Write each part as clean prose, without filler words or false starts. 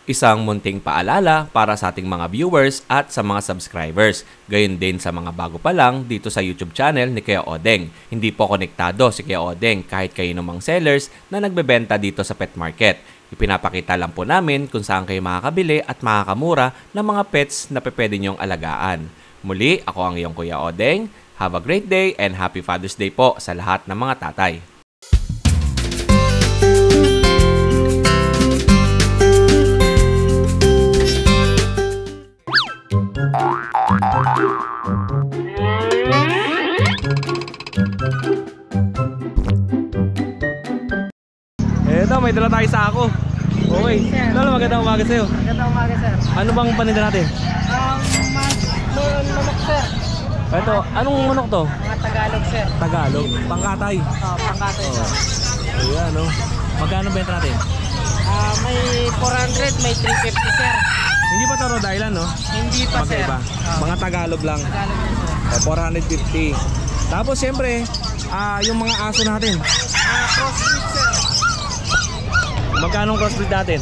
Isang munting paalala para sa ating mga viewers at sa mga subscribers. Gayon din sa mga bago pa lang dito sa YouTube channel ni Kuya Odeng. Hindi po konektado si Kuya Odeng kahit kayo namang sellers na nagbebenta dito sa pet market. Ipinapakita lang po namin kung saan kayo makakabili at makakamura ng mga pets na pwede niyong alagaan. Muli, ako ang iyong Kuya Odeng. Have a great day and Happy Father's Day po sa lahat ng mga tatay. Eto, may dala tayo sa ako. Okay. Lalo, magandang umaga sa'yo. Magandang umaga, sir. Ano bang paninda natin? Manok, sir. Eto, anong manok to? Mga Tagalog, sir. Tagalog? Pangkatay? Pangkatay, sir. Ayan, no? Magkano benta natin? May 400, may 350, sir. Hindi pa to Rhode Island, no? Hindi pa, sir. Magkaiba. Mga Tagalog lang. Tagalog, sir. 450. Tapos, siyempre, yung mga aso natin. Crossbreed, sir. Magkano crossbreed natin?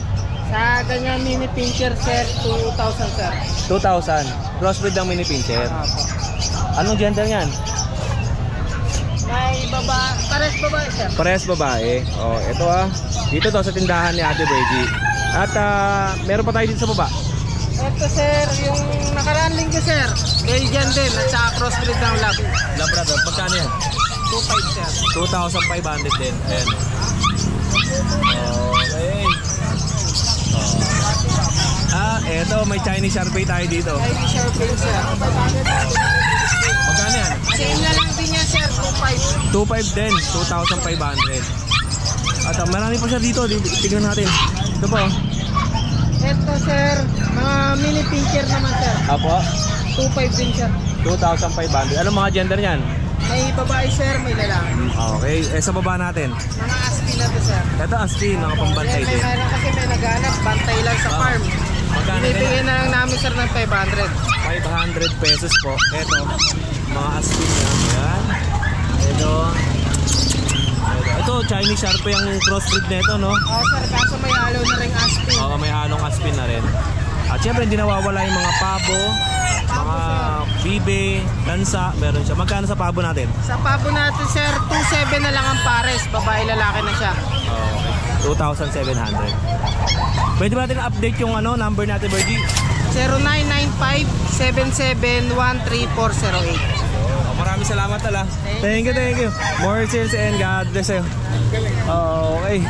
Sa ganyan mini pincher, sir, 2,000, sir. 2,000. Crossbreed ng mini pincher. Anong gender niyan? May pares babae, sir. Pares babae. Oh, ito dito to sa tindahan ni Ate Bergie. At meron pa tayo dito sa baba. Ito, sir, yung nakaraan linggo, sir. Belgian din at saka crossbreed ng Labrador. Magkano yan? 2,500, sir. 2,500 din. Ayan. Okay. Eto, may Chinese Shar-Pei tayo dito. Chinese Shar-Pei, sir. Magkano yan? Same na lang din yan, sir. 2,500. 2,500 din. 2,500. At marami pa siya dito. Tignan natin. Ito po. Ito, sir, mga mini pincher naman, sir. Apo. 2,500 din, sir. 2,500. Anong mga gender niyan? May babae, sir, may lalaki. Okay. Sa baba natin. Mga Aspin na to, sir. Ito Aspin, mga pambantay din. Meron kasi may naghanap, bantay lang sa farm. Magkano Binibigyan na lang namin, sir, ng 500. 500 pesos po. Ito, mga Aspin na. Ayan. Ito, Chinese Shar-Pei ang crossbreed nito, no? Sir, kaso may halo na rin Aspin. Oo, may halong Aspin na rin. At syempre, hindi nawawala yung mga pabo, mga bibe, lansa, meron siya. Magkano sa pabo natin? Sa pabo natin, sir, 2,700 na lang ang pares. Babae, lalaki na siya. Okay. 2,700. Pwede ba natin update yung number natin, Bergie? 0995-7713-408. Maraming salamat tala. Thank you. More sales and God bless you. Okay.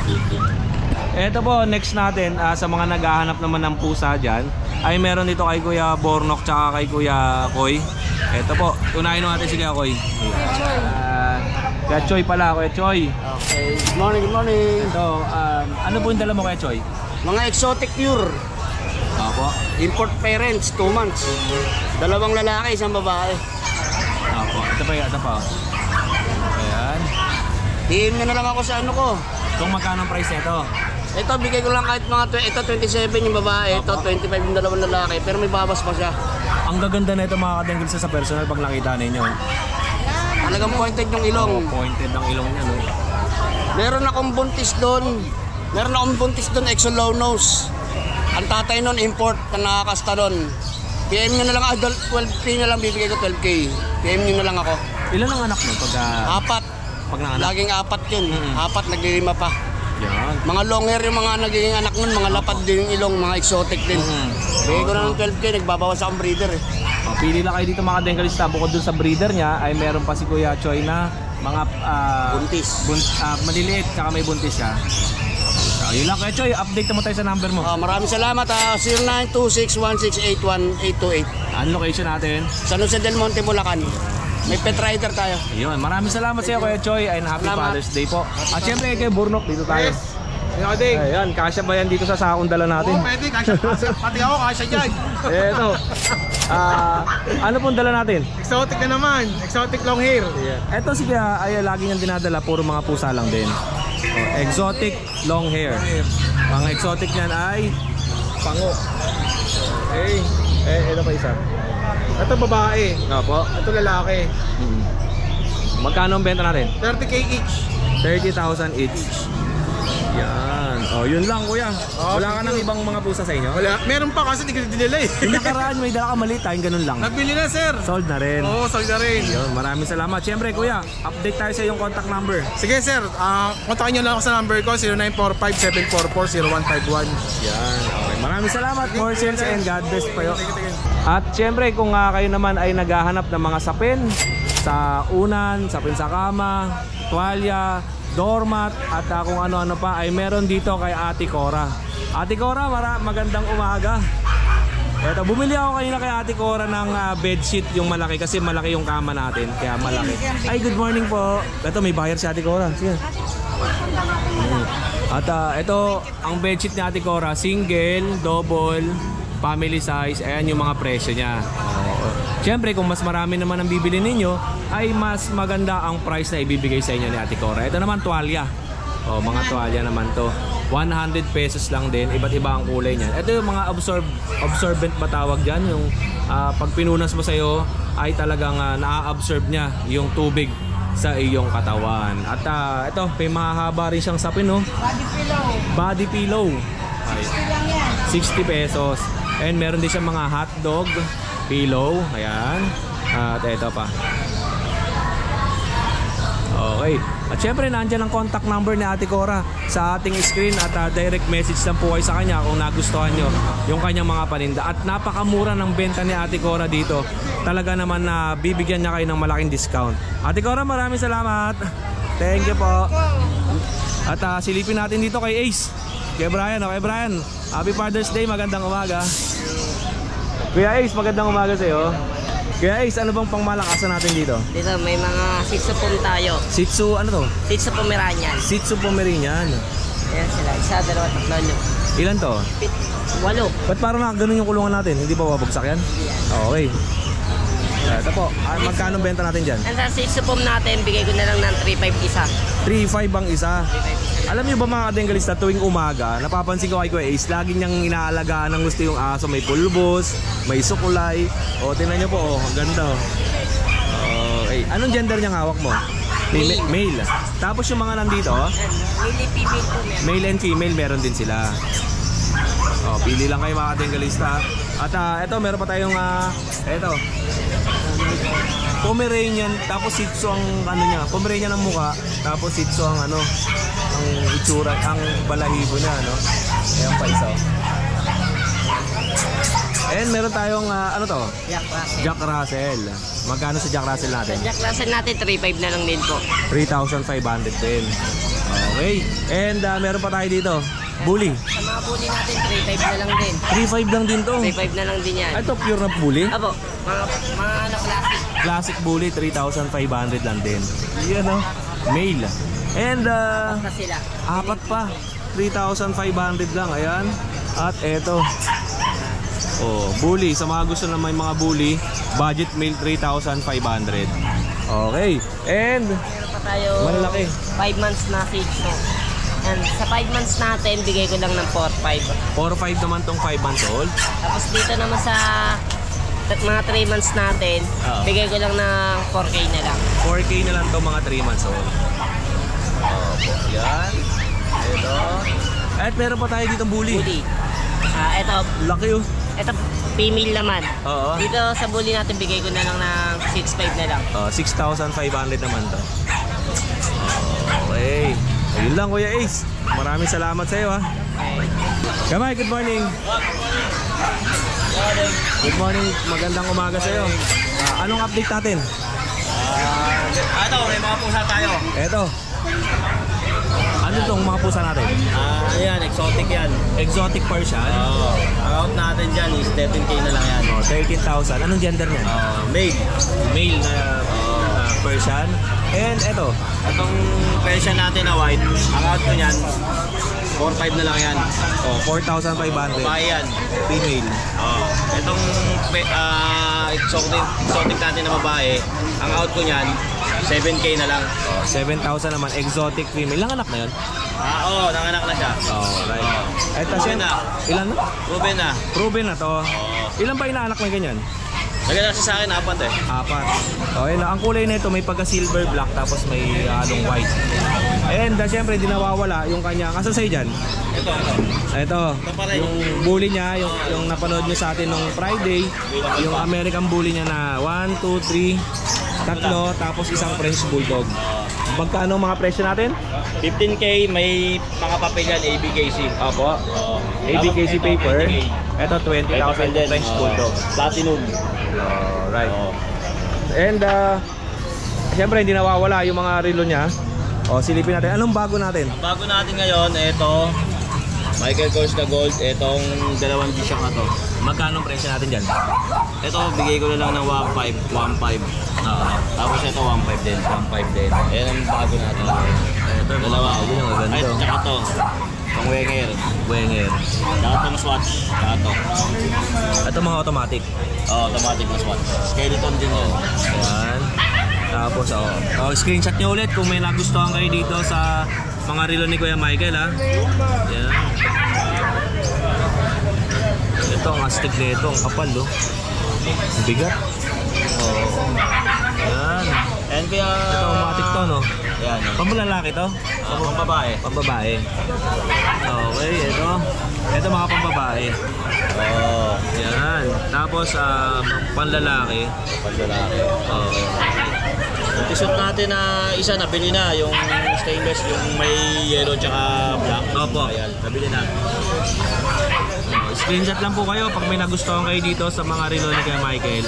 Ito po, next natin, sa mga naghahanap naman ng pusa dyan, ay meron dito kay Kuya Bornok tsaka kay Kuya Koy. Ito po, unahin natin si Kuya Koy. Kuya Choy pala, Kuya Choy. Okay, good morning. Ito, ano po yung dala mo, Kuya Choy? Mga exotic pure. Opo. Import parents, 2 months. Dalawang lalaki, isang babae. Opo, ito pa. Ayan. PM nyo na lang ako sa ano ko. Kung magkano ang price nito? Ito, bigay ko lang kahit mga ito 27 yung babae, ito 25 yung dalawang lalaki, pero may babas pa siya. Ang gaganda na ito mga kadenggol sa personal pag nakita ninyo. Talagang pointed yung ilong. Pointed ang ilong niya, no? Meron akong buntis doon, exo low nose. Ang tatay nun, import, na nakakasta doon. PM nyo na lang, adult 12K na lang, bibigay ko 12K. PM nyo na lang ako. Ilan ang anak mo pag... 4. Pag nanganak? Laging 4 yun. 4, naglilima pa. Yan. Mga long hair yung mga nagiging anak nun, mga lapad din yung ilong, mga exotic din. Bigay ko na ng 12K, nagbabawas akong breeder eh. Pili lang kayo dito mga kadengkalista. Bukod dun sa breeder niya, ay meron pa si Kuya Choy na mga... buntis. Maliliit, tsaka may buntis siya. Yun lang Kuya Choy, update mo tayo sa number mo. Maraming salamat. 0926-1681828. Ano location natin? San Jose del Monte, Bulacan. May pet rider tayo. Ayun, maraming salamat sa iyo Kuya Choy and Happy Father's Day po. At syempre kay Bornok, dito tayo. Ayan, kasya ba yan dito sa sakong dala natin? Oo, pwede. Kasya. Pati ako, kasya dyan. Eto. Ano pong dala natin? Exotic na naman. Exotic long hair. Eto si Kuya, ay lagi niyang dinadala, puro mga pusa lang din. Exotic long hair. Ang exotic niyan ay pango. Okay. Ito pa isa. Ito babae. Opo. Ito lalaki. Magkano ang benta natin? 30K each. 30,000 each. Yan. Oh, yun lang kuya. Wala ka nang ibang mga pusa sa inyo? Wala. Meron pa kasi di ko dinila eh. Yung nakaraan may dala ka maliit, ganun lang. Nabili na sir. Sold na rin. Oo, sold na rin. Yun, maraming salamat. Siyempre kuya, update tayo sa iyong contact number. Sige sir, kontakin nyo lang ako sa number ko, 0945-744-0151. Yan. Okay. Maraming salamat. More sales and God bless po. At siyempre kung kayo naman ay naghahanap ng mga sapin sa unan, sapin sa kama, tuwalya, doormat at kung ano-ano pa ay meron dito kay Ate Cora. Ate Cora, magandang umaga. Eto, bumili ako kanina kay Ate Cora ng bedsheet yung malaki kasi malaki yung kama natin, kaya malaki. Ay, good morning po. Eto, may buyer si Ate Cora. Sige. At ito, ang bedsheet ni Ate Cora, single, double, family size. Ayan yung mga presyo niya. Siyempre, kung mas marami naman ang bibili ninyo, ay mas maganda ang price na ibibigay sa inyo ni Ate Cora. Ito naman, tuwalya. Mga tuwalya naman to. 100 pesos lang din. Iba't iba ang kulay niyan. Ito yung mga absorbent ba tawag dyan? Yung pag pinunas mo sa'yo, ay talagang na-absorb niya yung tubig sa iyong katawan. At ito, may mahahaba rin siyang sapin, no? Body pillow. Body pillow. 60 lang yan. 60 pesos. And meron din siyang mga hotdog pillow. Ayan. At ito pa. Okay. At syempre nandyan ang contact number ni Ate Cora sa ating screen at direct message lang po kayo sa kanya kung nagustuhan nyo yung kanyang mga paninda. At napakamura ng benta ni Ate Cora dito. Talaga naman na bibigyan niya kayo ng malaking discount. Ate Cora, maraming salamat. Thank you po. At silipin natin dito kay Ace. Kay Brian. Okay Brian, Happy Father's Day. Magandang umaga. Kuya Ace, magandang umaga sa'yo. Kuya Ace, ano bang pangmalakasan natin dito? Dito may mga Shih Tzu Pom tayo. Shih Tzu, ano to? Shih Tzu Pomeranian. Shih Tzu Pomeranian. Ayan sila. Isa, dalawa, tatlo, lima. Ilan to? 8. Ba't parang nakaganon yung kulungan natin? Hindi pa babagsak yan? Okay. Ito po, magkano benta natin dyan? And sa Shih Tzu Pom natin, bigay ko na lang ng 3.5 isa. 3.5 ang isa. Alam niyo ba mga kadengalista, tuwing umaga, napapansin ko kay Kuya Ace, lagi niyang inaalagaan ng gusto yung aso. May pulbos, may sukulay. O, tingnan niyo po, ang ganda. Okay. Anong gender niyang hawak mo? Male. Tapos yung mga nandito, Male, female po meron. male and female, meron din sila. Pili lang kayo mga kadengalista. At ito, meron pa tayong, ito. Pomeranian, tapos Shih Tzu ang ano niya, Pomeranian ang mukha, tapos Shih Tzu ang ano, ang itsura, ang balahibo niya, no? Ayan pa isa. And meron tayong ano to? Jack Russell. Jack Russell. Magkano sa Jack Russell natin? Jack Russell natin, 3.5 na lang din po. 3,500 din. Okay. And meron pa tayo dito. Bully. Sa mga bully natin, 3.5 na lang din. 3,500 lang din to. 3.5 na lang din yan. Ito pure na bully. Apo, mga ano, classic. Classic bully, 3,500 lang din. Yan o. Male. And Na sila. apat pa. 3,500 lang. Ayan. At eto. Bully. Sa mga gusto na may mga bully, budget meal 3,500. Okay. And Meron pa tayo malalaki. 5 months na Shih Tzu. And sa 5 months natin, bigay ko lang ng 4.5. 4,500 naman tong 5 months old. Tapos dito naman sa mga 3 months natin, bigay ko lang ng 4K na lang. 4K na lang to mga 3 months old. Yan. Ito. At meron pa tayo ditong bully. Bully. Ito, Laki oh. ito female naman. Oo. Dito sa bully natin, bigay ko na lang ng 6.5 na lang. 6,500 naman to. Okay. Ayun lang Kuya Ace. Maraming salamat sa iyo ha. Kamay, good morning. Good morning. Magandang umaga sa iyo. Anong update natin? Ito, may mga pusa tayo. Eto. Ano tong mga pusa natin? Ayan, exotic yan. Exotic Persian. Ang out natin dyan is 13K na lang yan. 13,000. Anong gender niyan? Made. Male na Persian. And eto. Itong Persian natin na white, ang out ko niyan, 4.5 na lang yan. 4,500. Babae yan. Female. Itong exotic natin na babae, ang out ko niyan, 7K na lang. 7,000 naman. Exotic female. Ilang anak na yun? Oo, nanganak na siya. Right. Eto siya. Proven na. Ilan na? Proven na. Proven na to. Ilan pa inaanak may ganyan? Naganda siya sa akin, 4 eh. 4. Okay na. Ang kulay nito may pagka silver black tapos may halong white. And syempre, di nawawala yung kanya. Kasan sa'yo dyan? Ito. Yung bully niya, yung napanood niyo sa atin nung Friday. Yung American bully niya na 1, 2, 3, tatlo, tapos isang French Bulldog. Magkano mga presyo natin? 15K, may mga papel yan, ABKC. Opo. ABKC paper. Ito 20,000 French Bulldog. Platinum. Alright. And siyempre hindi nawawala yung mga relo niya. Silipin natin. Anong bago natin? Ang bago natin ngayon, ito Michael Kors na gold, itong 2 G-Shock na to. Magkano ang presyo natin dyan? Ito, bigay ko na lang ng 1.5. Tapos ito 1.5 din, 1.5 din. Ayan ang bago natin. Ito, Dalawa. yun ang maganda. Ay, tsaka to. Itong Wenger. Wenger. Tsaka itong Swatch. Tsaka to. Ito mga automatic. Automatic na Swatch. Skeleton din yun. Ayan. Tapos, screenshot nyo ulit kung may nagustuhan kayo dito sa mga relo ni Kuya Michael, ha. Ayan. Ito, ang astig na ito. Ang kapal, oh. Ang bigat. Ayan. And kaya... Ito, automatic to, no? Ayan. Pambalalaki to? Pambabae. Pambabae. Okay, ito. Ito mga pambabae. Yan. Tapos, panlalaki. Panlalaki. Yung t-shirt natin na isa nabili na, yung stainless, yung may yellow tsaka black. Opo. Ayan, nabili na. Screenshot lang po kayo pag may nagustuhan kayo dito sa mga relo ni Kuya Michael.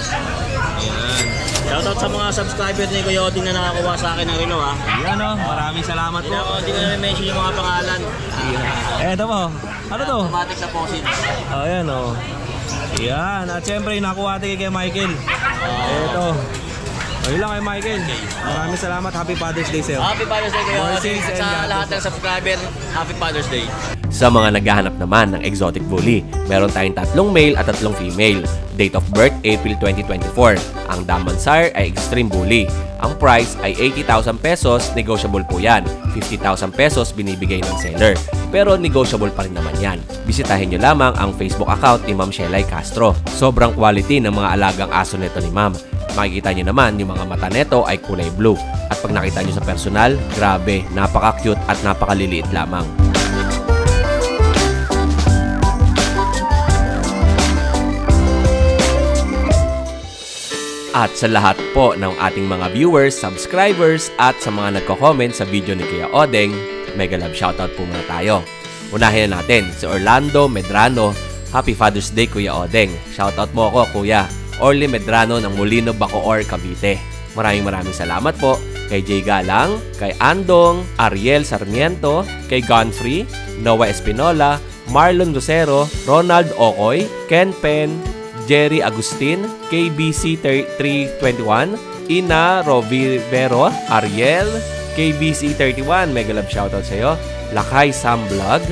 Ayan. Shoutout sa mga subscriber ni Kuya Oding na nakakuha sa akin ng relo, ha. Ayan, oh. Maraming salamat po. Hindi ko na mention yung mga pangalan. Ito po. Ano to? Automatic na posit. Ayan, oh. Ayan. At syempre, nakuha natin kay Michael. Ito. Ayun lang kay Michael. Maraming salamat. Happy Father's Day sa'yo. Happy Father's Day Kuya Oding. Blessings and Sa God lahat ng subscriber, Happy Father's Day. Sa mga naghahanap naman ng exotic bully, meron tayong 3 male at 3 female. Date of birth, April 2024. Ang Damansire ay extreme bully. Ang price ay 80,000 pesos, negotiable po yan. 50,000 pesos binibigay ng seller. Pero negotiable pa rin naman yan. Bisitahin nyo lamang ang Facebook account ni Ma'am Shelay Castro. Sobrang quality ng mga alagang aso nito ni Ma'am. Makikita nyo naman yung mga mata neto ay kulay blue. At pag nakita nyo sa personal, grabe, napaka-cute at napakaliliit lamang. At sa lahat po ng ating mga viewers, subscribers, at sa mga nagko-comment sa video ni Kuya Odeng, mega love shoutout po muna tayo. Unahin na natin si Orlando Medrano. Happy Father's Day, Kuya Odeng. Shoutout mo ako, Kuya Orly Medrano ng Molino, Bacoor, Cavite. Maraming salamat po kay Jay Galang, kay Andong, Ariel Sarmiento, kay Godfrey, Noah Espinola, Marlon Lucero, Ronald Okoy, Ken Pen, Jerry Agustin, KBC 321, Ina Rovivero, Ariel, KBC 31, mega love shoutout sa'yo. Lakay Sam Vlog,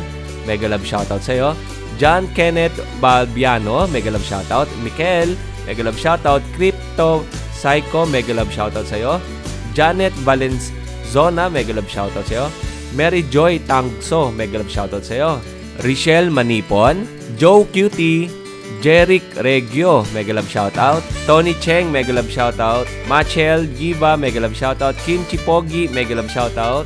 mega love shoutout sa'yo. John Kenneth Balbiano, mega love shoutout. Mikel, mega love shoutout. Crypto Psycho, mega love shoutout sa'yo. Janet Valenzona, mega love shoutout sa'yo. Mary Joy Tangso, mega love shoutout sa'yo. Richelle Manipon, Joe Cutie, Jeric Regio, mega love shoutout. Tony Cheng, mega love shoutout. Machel Giva, mega love shoutout. Kim Chipogi, mega love shoutout.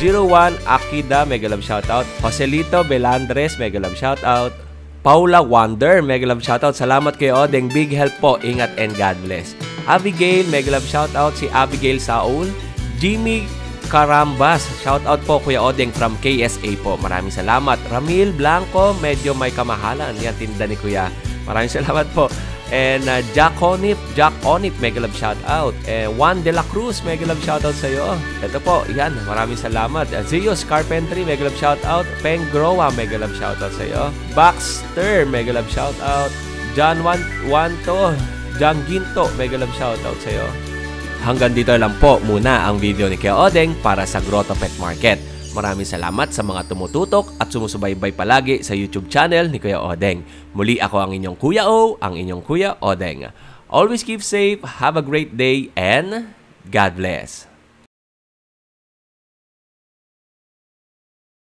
01 Akida, mega love shoutout. Joselito Belandres, mega love shoutout. Paula Wonder, mega love shoutout. Salamat kay Odeng, big help po. Ingat and God bless. Abigail, mega love shoutout. Si Abigail Saul. Jimmy Carambas, shoutout po Kuya Odeng from KSA po. Maraming salamat. Ramil Blanco, medyo may kamahalan. Yan, tinda ni Kuya. Maraming salamat po. And Jack Onip, mega love shoutout. Juan De La Cruz, mega love shoutout sa iyo. Ito po, yan, maraming salamat. Zeus Carpentry, mega love shoutout. Peng Groa, mega love shoutout sa iyo. Baxter, mega love shoutout. John Wanto, John Ginto, mega love shoutout sa iyo. Hanggang dito lang po muna ang video ni Kuya Odeng para sa Grotto Pet Market. Maraming salamat sa mga tumututok at sumusubaybay palagi sa YouTube channel ni Kuya Odeng. Muli ako ang inyong Kuya O, ang inyong Kuya Odeng. Always keep safe, have a great day, and God bless.